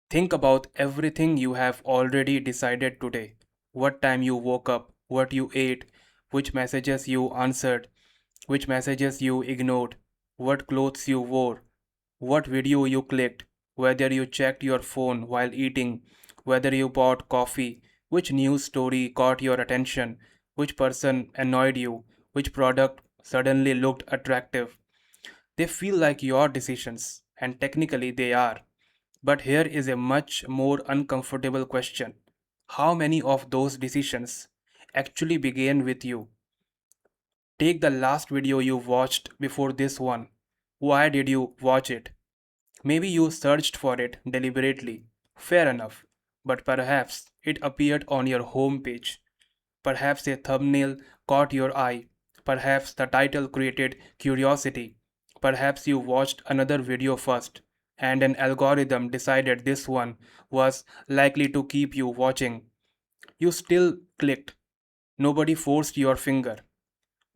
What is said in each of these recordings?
Think about everything you have already decided today. What time you woke up, what you ate, which messages you answered, which messages you ignored, what clothes you wore, what video you clicked, whether you checked your phone while eating, whether you bought coffee, which news story caught your attention, which person annoyed you, which product suddenly looked attractive. They feel like your decisions, and technically they are. But here is a much more uncomfortable question. How many of those decisions actually began with you? Take the last video you watched before this one. Why did you watch it? Maybe you searched for it deliberately. Fair enough. But perhaps it appeared on your home page. Perhaps a thumbnail caught your eye. Perhaps the title created curiosity. Perhaps you watched another video first, and an algorithm decided this one was likely to keep you watching. You still clicked. Nobody forced your finger,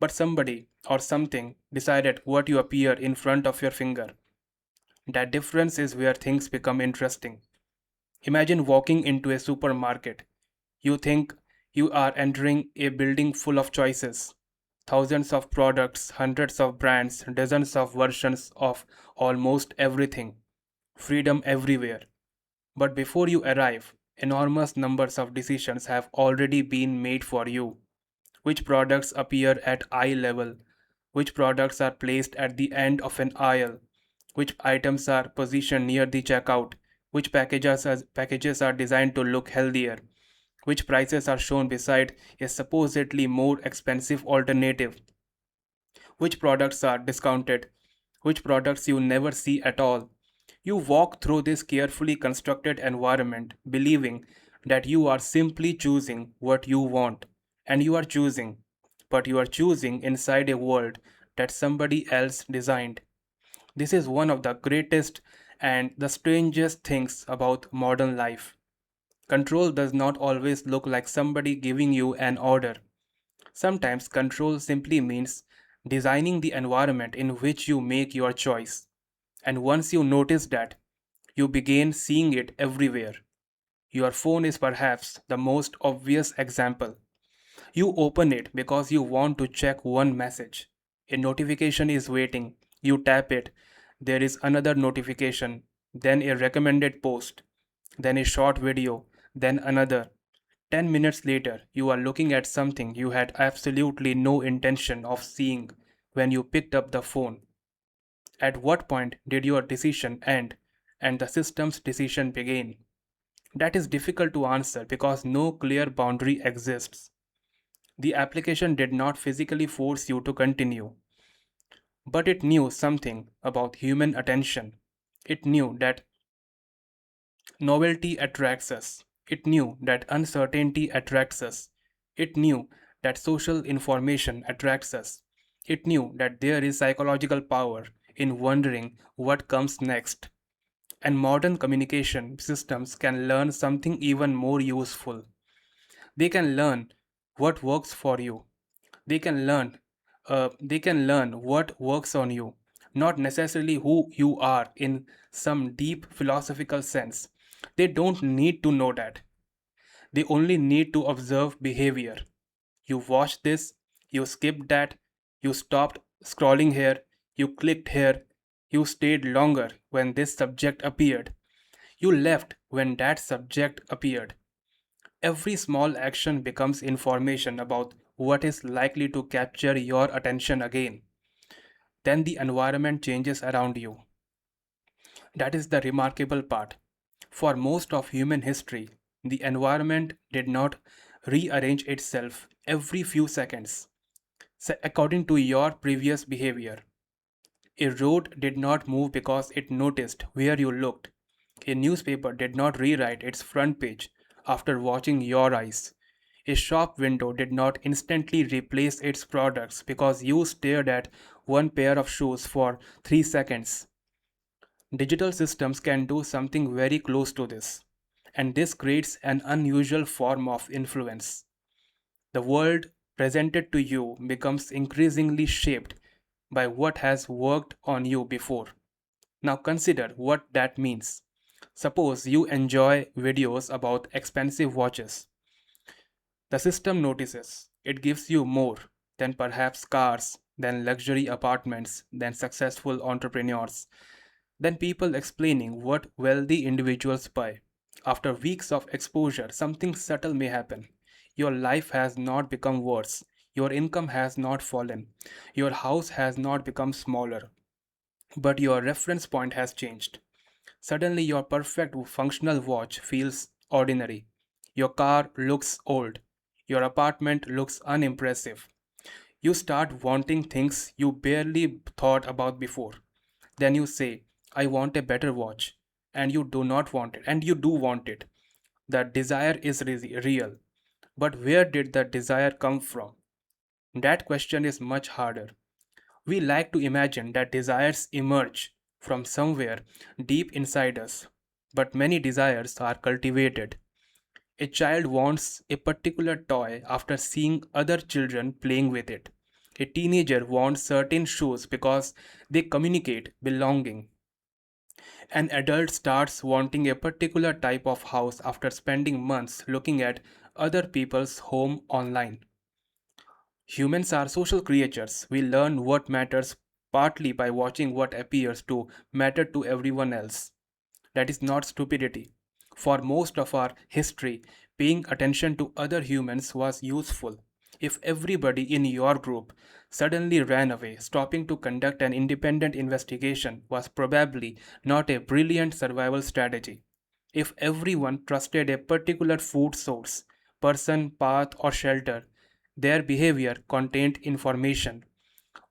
but somebody or something decided what you appear in front of your finger. That difference is where things become interesting. Imagine walking into a supermarket. You think you are entering a building full of choices. Thousands of products, hundreds of brands, dozens of versions of almost everything. Freedom everywhere. But before you arrive, enormous numbers of decisions have already been made for you. Which products appear at eye level? Which products are placed at the end of an aisle? Which items are positioned near the checkout? Which packages are designed to look healthier? Which prices are shown beside a supposedly more expensive alternative? Which products are discounted? Which products you never see at all? You walk through this carefully constructed environment believing that you are simply choosing what you want, and you are choosing, but you are choosing inside a world that somebody else designed. This is one of the greatest and the strangest things about modern life. Control does not always look like somebody giving you an order. Sometimes control simply means designing the environment in which you make your choice. And once you notice that, you begin seeing it everywhere. Your phone is perhaps the most obvious example. You open it because you want to check one message. A notification is waiting. You tap it. There is another notification, then a recommended post, then a short video, then another. 10 minutes later, you are looking at something you had absolutely no intention of seeing when you picked up the phone. At what point did your decision end and the system's decision begin? That is difficult to answer because no clear boundary exists. The application did not physically force you to continue, but it knew something about human attention. It knew that novelty attracts us. It knew that uncertainty attracts us. It knew that social information attracts us. It knew that there is psychological power in wondering what comes next. And modern communication systems can learn something even more useful. They can learn what works for you. They can learn they can learn what works on you, not necessarily who you are in some deep philosophical sense. They don't need to know that. They only need to observe behavior. You watched this, you skipped that, you stopped scrolling here, you clicked here, you stayed longer when this subject appeared, you left when that subject appeared. Every small action becomes information about what is likely to capture your attention again. Then the environment changes around you. That is the remarkable part. For most of human history, the environment did not rearrange itself every few seconds, according to your previous behavior. A road did not move because it noticed where you looked. A newspaper did not rewrite its front page after watching your eyes. A shop window did not instantly replace its products because you stared at one pair of shoes for 3 seconds. Digital systems can do something very close to this, and this creates an unusual form of influence. The world presented to you becomes increasingly shaped by what has worked on you before. Now consider what that means. Suppose you enjoy videos about expensive watches. The system notices. It gives you more than perhaps cars, than luxury apartments, than successful entrepreneurs, than people explaining what wealthy individuals buy. After weeks of exposure, something subtle may happen. Your life has not become worse. Your income has not fallen. Your house has not become smaller. But your reference point has changed. Suddenly, your perfect functional watch feels ordinary. Your car looks old. Your apartment looks unimpressive. You start wanting things you barely thought about before. Then you say, I want a better watch. And you do not want it. And you do want it. The desire is real. But where did that desire come from? That question is much harder. We like to imagine that desires emerge from somewhere deep inside us, but many desires are cultivated. A child wants a particular toy after seeing other children playing with it. A teenager wants certain shoes because they communicate belonging. An adult starts wanting a particular type of house after spending months looking at other people's home online. Humans are social creatures. We learn what matters partly by watching what appears to matter to everyone else. That is not stupidity. For most of our history, paying attention to other humans was useful. If everybody in your group suddenly ran away, stopping to conduct an independent investigation was probably not a brilliant survival strategy. If everyone trusted a particular food source, person, path, or shelter, their behavior contained information.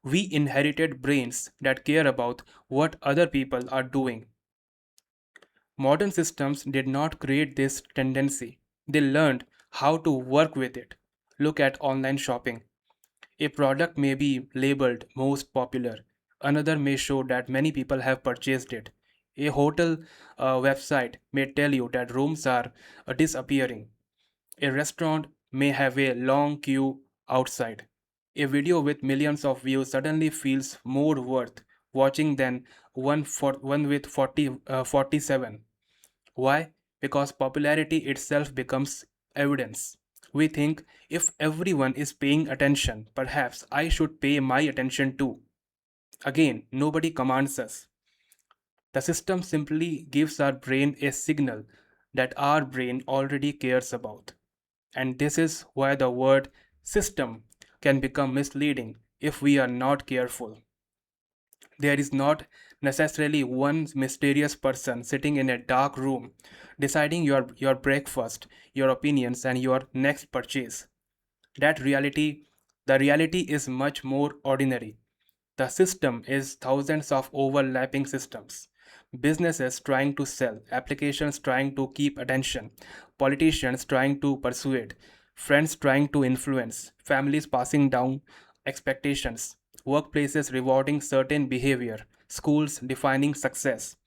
We inherited brains that care about what other people are doing. Modern systems did not create this tendency. They learned how to work with it. Look at online shopping. A product may be labeled most popular. Another may show that many people have purchased it. A hotel website may tell you that rooms are disappearing. A restaurant may have a long queue outside. A video with millions of views suddenly feels more worth watching than one with 47. Why? Because popularity itself becomes evidence. We think if everyone is paying attention, perhaps I should pay my attention too. Again, nobody commands us. The system simply gives our brain a signal that our brain already cares about. And this is why the word system can become misleading if we are not careful. There is not necessarily one mysterious person sitting in a dark room deciding your breakfast, your opinions, and your next purchase. That reality, the reality is much more ordinary. The system is thousands of overlapping systems. Businesses trying to sell, applications trying to keep attention, politicians trying to persuade, friends trying to influence, families passing down expectations, workplaces rewarding certain behavior, schools defining success,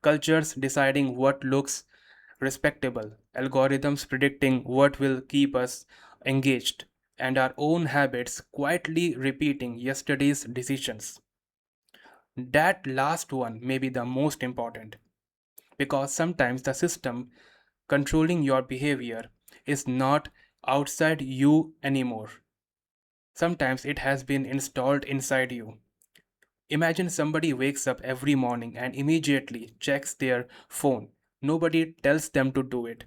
cultures deciding what looks respectable, algorithms predicting what will keep us engaged, and our own habits quietly repeating yesterday's decisions. That last one may be the most important because sometimes the system controlling your behavior is not outside you anymore. Sometimes it has been installed inside you. Imagine somebody wakes up every morning and immediately checks their phone. Nobody tells them to do it.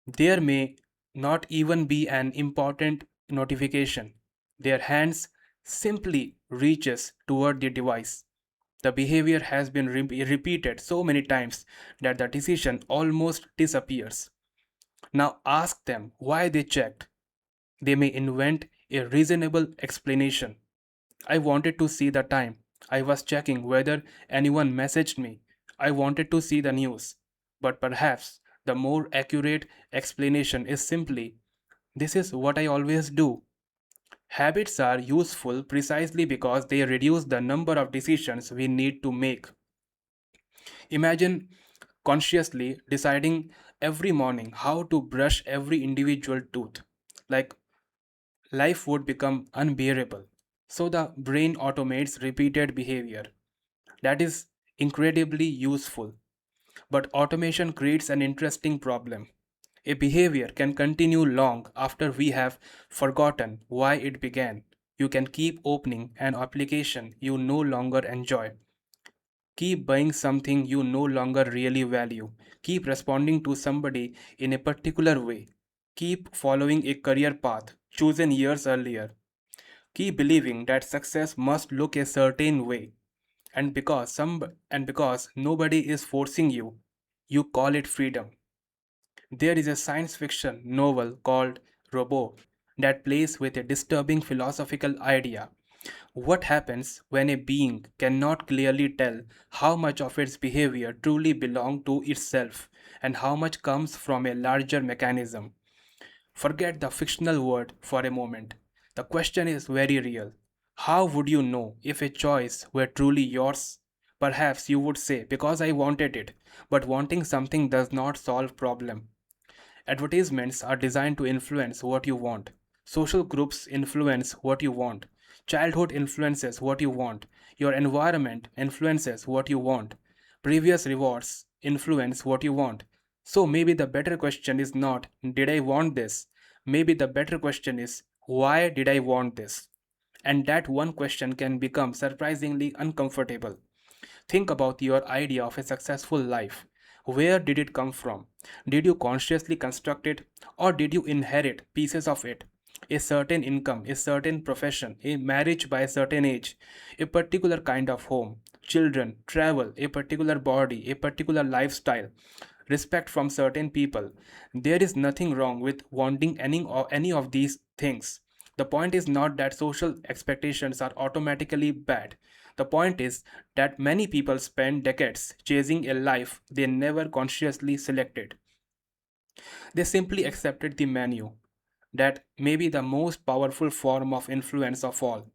There may not even be an important notification. Their hands simply reaches toward the device. The behavior has been repeated so many times that the decision almost disappears. Now ask them why they checked. They may invent a reasonable explanation. I wanted to see the time. I was checking whether anyone messaged me. I wanted to see the news. But perhaps the more accurate explanation is simply this is what I always do. Habits are useful precisely because they reduce the number of decisions we need to make. Imagine consciously deciding every morning how to brush every individual tooth. Like life would become unbearable. So the brain automates repeated behavior. That is incredibly useful. But automation creates an interesting problem. A behavior can continue long after we have forgotten why it began. You can keep opening an application you no longer enjoy, keep buying something you no longer really value, keep responding to somebody in a particular way, keep following a career path chosen years earlier, keep believing that success must look a certain way. And because nobody is forcing you, you call it freedom. There is a science fiction novel called Robo that plays with a disturbing philosophical idea. What happens when a being cannot clearly tell how much of its behavior truly belongs to itself and how much comes from a larger mechanism? Forget the fictional word for a moment. The question is very real. How would you know if a choice were truly yours? Perhaps you would say, because I wanted it, but wanting something does not solve problem. Advertisements are designed to influence what you want. Social groups influence what you want. Childhood influences what you want. Your environment influences what you want. Previous rewards influence what you want. So maybe the better question is not, did I want this? Maybe the better question is, why did I want this? And that one question can become surprisingly uncomfortable. Think about your idea of a successful life. Where did it come from? Did you consciously construct it, or did you inherit pieces of it? A certain income, a certain profession, a marriage by a certain age, a particular kind of home, children, travel, a particular body, a particular lifestyle, respect from certain people. There is nothing wrong with wanting any of these things. The point is not that social expectations are automatically bad. The point is that many people spend decades chasing a life they never consciously selected. They simply accepted the menu. That may be the most powerful form of influence of all.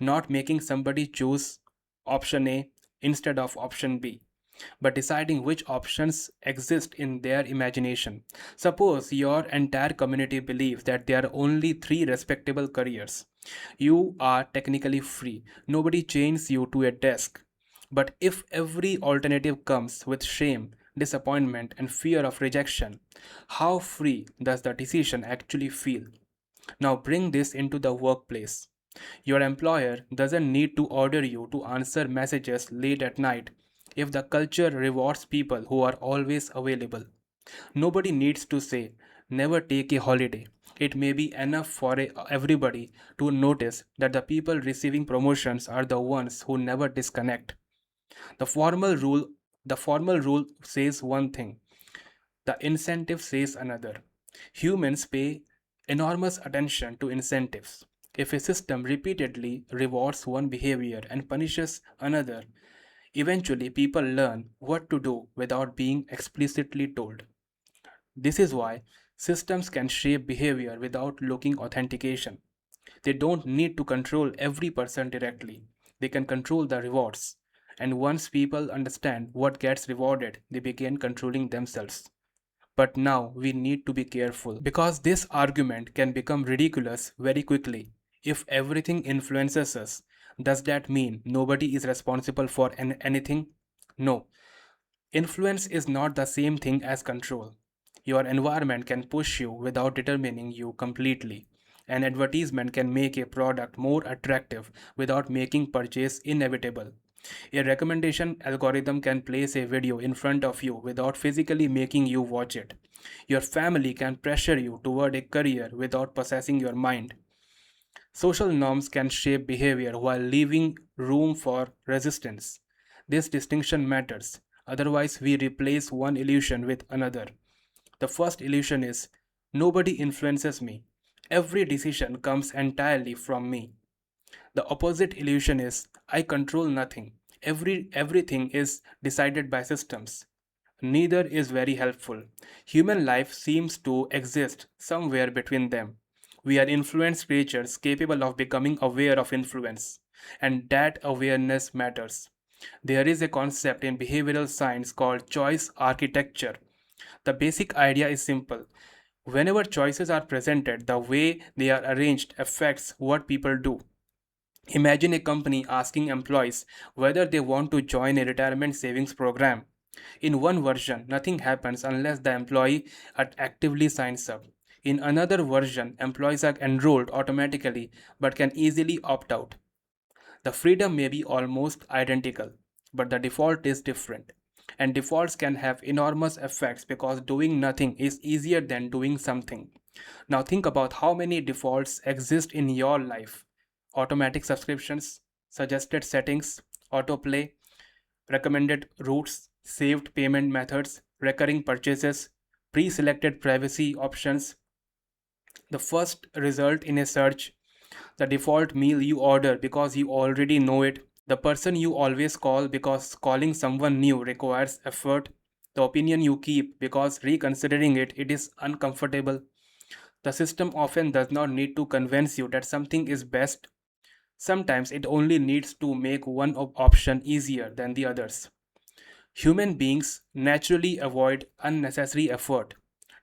Not making somebody choose option A instead of option B, but deciding which options exist in their imagination. Suppose your entire community believes that there are only three respectable careers. You are technically free. Nobody chains you to a desk. But if every alternative comes with shame, disappointment, and fear of rejection, how free does the decision actually feel? Now bring this into the workplace. Your employer doesn't need to order you to answer messages late at night if the culture rewards people who are always available. Nobody needs to say, never take a holiday. It may be enough for everybody to notice that the people receiving promotions are the ones who never disconnect. The formal rule the formal rule says one thing, the incentive says another. Humans pay enormous attention to incentives. If a system repeatedly rewards one behavior and punishes another, eventually people learn what to do without being explicitly told. This is why systems can shape behavior without looking authentication. They don't need to control every person directly. They can control the rewards. And once people understand what gets rewarded, they begin controlling themselves. But now we need to be careful because this argument can become ridiculous very quickly. If everything influences us, does that mean nobody is responsible for anything? No. Influence is not the same thing as control. Your environment can push you without determining you completely. An advertisement can make a product more attractive without making purchase inevitable. A recommendation algorithm can place a video in front of you without physically making you watch it. Your family can pressure you toward a career without possessing your mind. Social norms can shape behavior while leaving room for resistance. This distinction matters, otherwise, we replace one illusion with another. The first illusion is nobody influences me. Every decision comes entirely from me. The opposite illusion is I control nothing. Everything is decided by systems. Neither is very helpful. Human life seems to exist somewhere between them. We are influenced creatures capable of becoming aware of influence, and that awareness matters. There is a concept in behavioral science called choice architecture. The basic idea is simple. Whenever choices are presented, the way they are arranged affects what people do. Imagine a company asking employees whether they want to join a retirement savings program. In one version, nothing happens unless the employee actively signs up. In another version, employees are enrolled automatically but can easily opt out. The freedom may be almost identical, but the default is different. And defaults can have enormous effects because doing nothing is easier than doing something. Now, think about how many defaults exist in your life: automatic subscriptions, suggested settings, autoplay, recommended routes, saved payment methods, recurring purchases, pre selected privacy options. The first result in a search, the default meal you order because you already know it, the person you always call because calling someone new requires effort, the opinion you keep because reconsidering it is uncomfortable. The system often does not need to convince you that something is best. Sometimes it only needs to make one option easier than the others. Human beings naturally avoid unnecessary effort.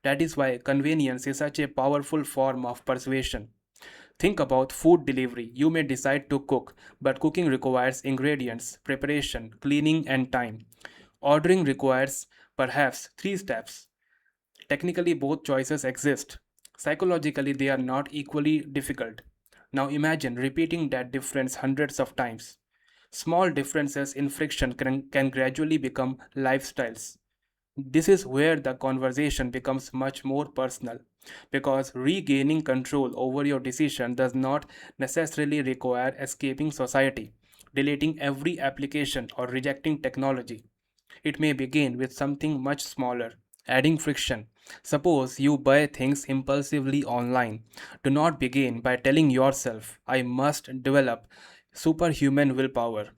That is why convenience is such a powerful form of persuasion. Think about food delivery. You may decide to cook, but cooking requires ingredients, preparation, cleaning, and time. Ordering requires perhaps three steps. Technically, both choices exist. Psychologically, they are not equally difficult. Now imagine repeating that difference hundreds of times. Small differences in friction can gradually become lifestyles. This is where the conversation becomes much more personal because regaining control over your decision does not necessarily require escaping society, deleting every application, or rejecting technology. It may begin with something much smaller, adding friction. Suppose you buy things impulsively online. Do not begin by telling yourself, I must develop superhuman willpower.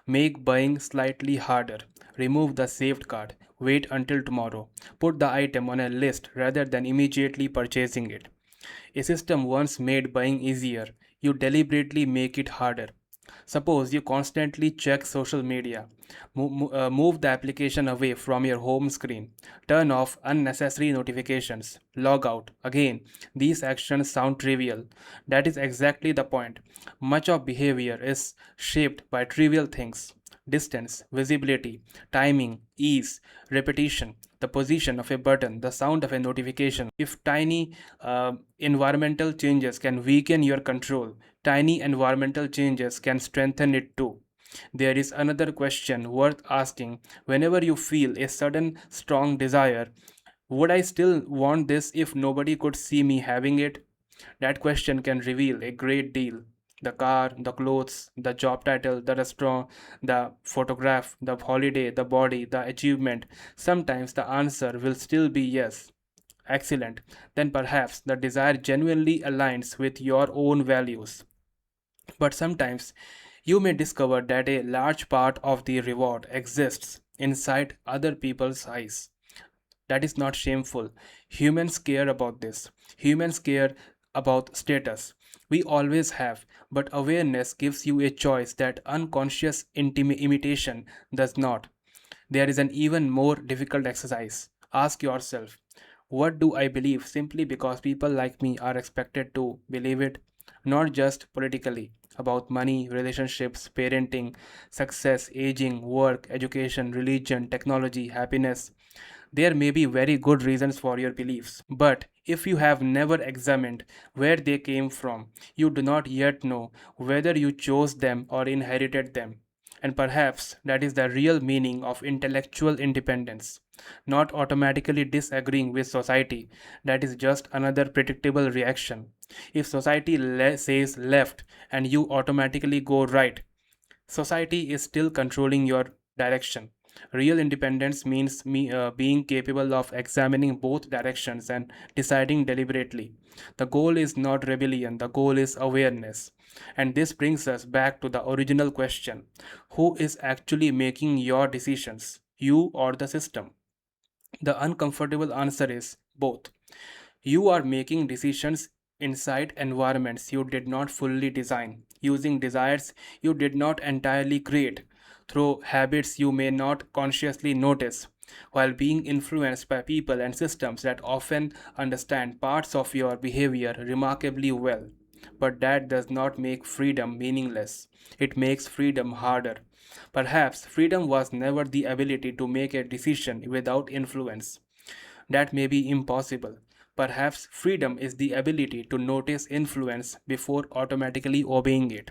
Make buying slightly harder. Remove the saved card. Wait until tomorrow. Put the item on a list rather than immediately purchasing it. A system once made buying easier. You deliberately make it harder. Suppose you constantly check social media. Move the application away from your home screen. Turn off unnecessary notifications. Log out. Again, these actions sound trivial. That is exactly the point. Much of behavior is shaped by trivial things: distance, visibility, timing, ease, repetition, the position of a button, the sound of a notification. If tiny environmental changes can weaken your control, tiny environmental changes can strengthen it too. There is another question worth asking whenever you feel a sudden strong desire: would I still want this if nobody could see me having it? That question can reveal a great deal. The car, the clothes, the job title, the restaurant, the photograph, the holiday, the body, the achievement. Sometimes the answer will still be yes. Excellent. Then perhaps the desire genuinely aligns with your own values. But sometimes you may discover that a large part of the reward exists inside other people's eyes. That is not shameful. Humans care about this. Humans care about status. We always have, but awareness gives you a choice that unconscious imitation does not. There is an even more difficult exercise. Ask yourself, what do I believe simply because people like me are expected to believe it? Not just politically, about money, relationships, parenting, success, aging, work, education, religion, technology, happiness. There may be very good reasons for your beliefs, but if you have never examined where they came from, you do not yet know whether you chose them or inherited them. And perhaps that is the real meaning of intellectual independence. Not automatically disagreeing with society, that is just another predictable reaction. If society says left and you automatically go right, society is still controlling your direction. Real independence means being capable of examining both directions and deciding deliberately. The goal is not rebellion, the goal is awareness. And this brings us back to the original question: who is actually making your decisions, you or the system? The uncomfortable answer is both. You are making decisions inside environments you did not fully design, using desires you did not entirely create, through habits you may not consciously notice, while being influenced by people and systems that often understand parts of your behavior remarkably well. But that does not make freedom meaningless. It makes freedom harder. Perhaps freedom was never the ability to make a decision without influence. That may be impossible. Perhaps freedom is the ability to notice influence before automatically obeying it,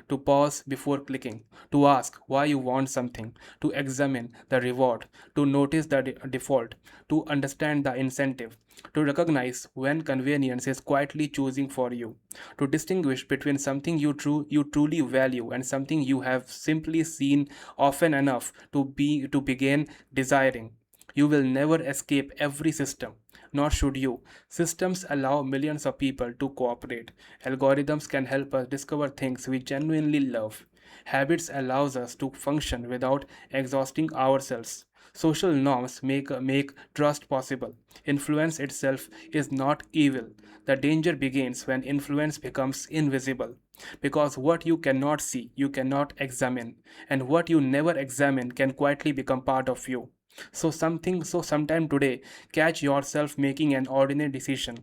to pause before clicking, to ask why you want something, to examine the reward, to notice the default, to understand the incentive, to recognize when convenience is quietly choosing for you, to distinguish between something you truly value and something you have simply seen often enough to begin desiring. You will never escape every system, nor should you. Systems allow millions of people to cooperate. Algorithms can help us discover things we genuinely love. Habits allows us to function without exhausting ourselves. Social norms make trust possible. Influence itself is not evil. The danger begins when influence becomes invisible. Because what you cannot see, you cannot examine, and what you never examine can quietly become part of you. So sometime today, catch yourself making an ordinary decision.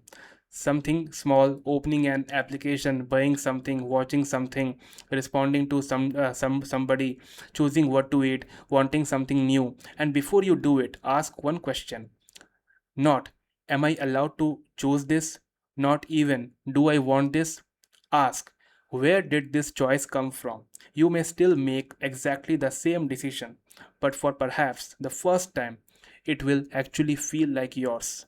Something small, opening an application, buying something, watching something, responding to somebody, choosing what to eat, wanting something new. And before you do it, ask one question. Not, am I allowed to choose this? Not even, do I want this? Ask, where did this choice come from? You may still make exactly the same decision, but for perhaps the first time, it will actually feel like yours.